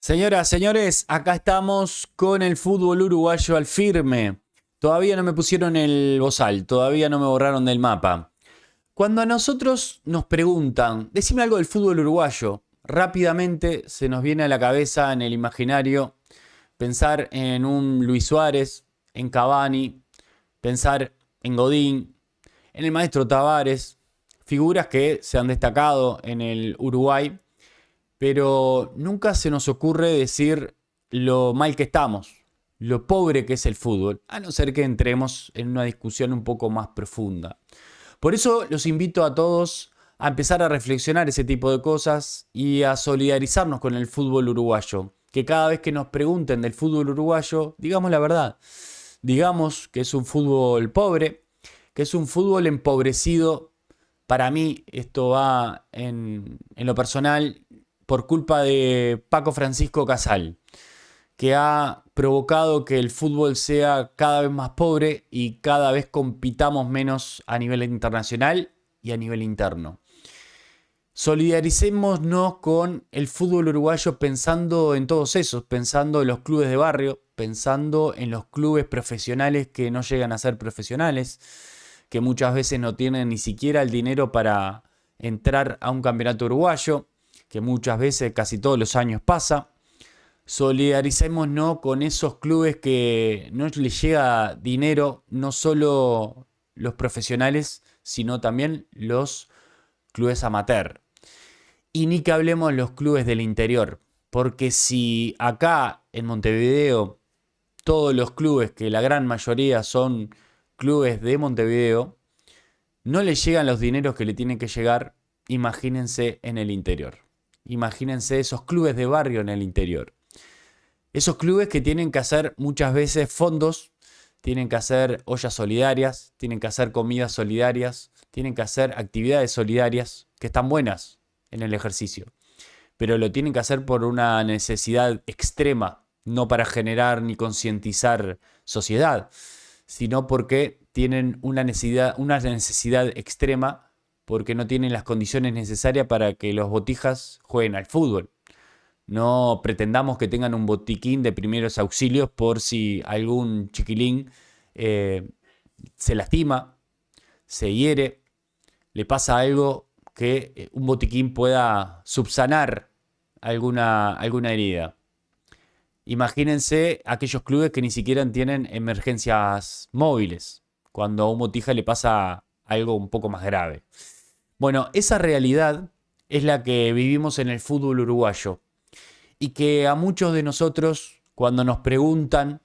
Señoras, señores, acá estamos con el fútbol uruguayo al firme. Todavía no me pusieron el bozal, todavía no me borraron del mapa. Cuando a nosotros nos preguntan, decime algo del fútbol uruguayo, rápidamente se nos viene a la cabeza en el imaginario pensar en un Luis Suárez, en Cavani, pensar en Godín, en el maestro Tavares, figuras que se han destacado en el Uruguay, pero nunca se nos ocurre decir lo mal que estamos, lo pobre que es el fútbol, a no ser que entremos en una discusión un poco más profunda. Por eso los invito a todos a empezar a reflexionar ese tipo de cosas y a solidarizarnos con el fútbol uruguayo. Que cada vez que nos pregunten del fútbol uruguayo, digamos la verdad. Digamos que es un fútbol pobre, que es un fútbol empobrecido. Para mí esto va en lo personal por culpa de Paco Francisco Casal, que ha provocado que el fútbol sea cada vez más pobre y cada vez compitamos menos a nivel internacional y a nivel interno. Solidaricémonos con el fútbol uruguayo pensando en todos esos, pensando en los clubes de barrio, pensando en los clubes profesionales que no llegan a ser profesionales, que muchas veces no tienen ni siquiera el dinero para entrar a un campeonato uruguayo, que muchas veces, casi todos los años pasa. Solidaricémonos con esos clubes que no les llega dinero, no solo los profesionales, sino también los clubes amateur. Y ni que hablemos de los clubes del interior, porque si acá en Montevideo todos los clubes, que la gran mayoría son clubes de Montevideo, no les llegan los dineros que le tienen que llegar, imagínense en el interior. Imagínense esos clubes de barrio en el interior. Esos clubes que tienen que hacer muchas veces fondos, tienen que hacer ollas solidarias, tienen que hacer comidas solidarias, tienen que hacer actividades solidarias que están buenas en el ejercicio. Pero lo tienen que hacer por una necesidad extrema, no para generar ni concientizar sociedad, sino porque tienen una necesidad extrema, porque no tienen las condiciones necesarias para que los botijas jueguen al fútbol. No pretendamos que tengan un botiquín de primeros auxilios por si algún chiquilín se lastima, se hiere, le pasa algo, que un botiquín pueda subsanar alguna herida. Imagínense aquellos clubes que ni siquiera tienen emergencias móviles, cuando a un botija le pasa algo un poco más grave. Bueno, esa realidad es la que vivimos en el fútbol uruguayo y que a muchos de nosotros, cuando nos preguntan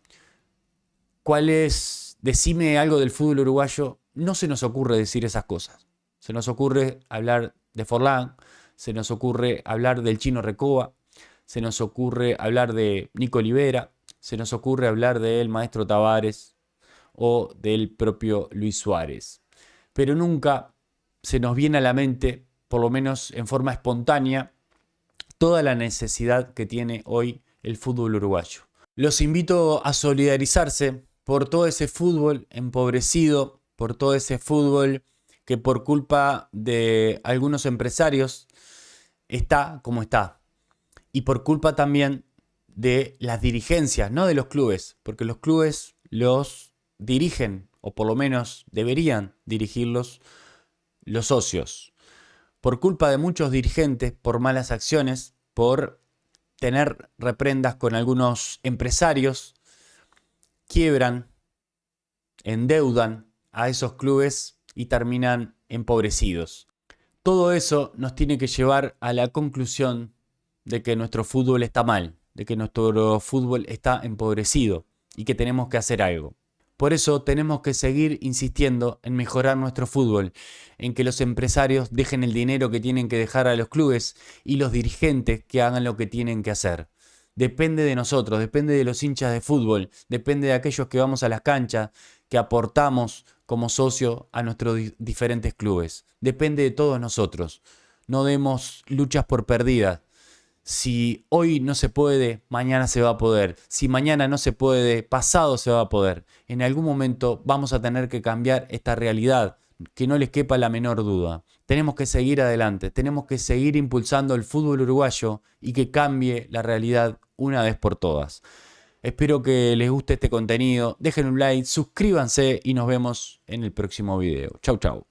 cuál es, decime algo del fútbol uruguayo, no se nos ocurre decir esas cosas. Se nos ocurre hablar de Forlán, se nos ocurre hablar del Chino Recoba, se nos ocurre hablar de Nico Olivera, se nos ocurre hablar del maestro Tavares o del propio Luis Suárez. Pero nunca se nos viene a la mente, por lo menos en forma espontánea, toda la necesidad que tiene hoy el fútbol uruguayo. Los invito a solidarizarse por todo ese fútbol empobrecido, por todo ese fútbol que por culpa de algunos empresarios está como está. Y por culpa también de las dirigencias, no de los clubes, porque los clubes los dirigen, o por lo menos deberían dirigirlos, los socios. Por culpa de muchos dirigentes, por malas acciones, por tener reprendas con algunos empresarios, quiebran, endeudan a esos clubes y terminan empobrecidos. Todo eso nos tiene que llevar a la conclusión de que nuestro fútbol está mal, de que nuestro fútbol está empobrecido y que tenemos que hacer algo. Por eso tenemos que seguir insistiendo en mejorar nuestro fútbol, en que los empresarios dejen el dinero que tienen que dejar a los clubes y los dirigentes que hagan lo que tienen que hacer. Depende de nosotros, depende de los hinchas de fútbol, depende de aquellos que vamos a las canchas, que aportamos como socio a nuestros diferentes clubes. Depende de todos nosotros. No demos luchas por perdidas. Si hoy no se puede, mañana se va a poder. Si mañana no se puede, pasado se va a poder. En algún momento vamos a tener que cambiar esta realidad. que no les quepa la menor duda. Tenemos que seguir adelante, tenemos que seguir impulsando el fútbol uruguayo y que cambie la realidad una vez por todas. Espero que les guste este contenido, dejen un like, suscríbanse y nos vemos en el próximo video. Chau, chau.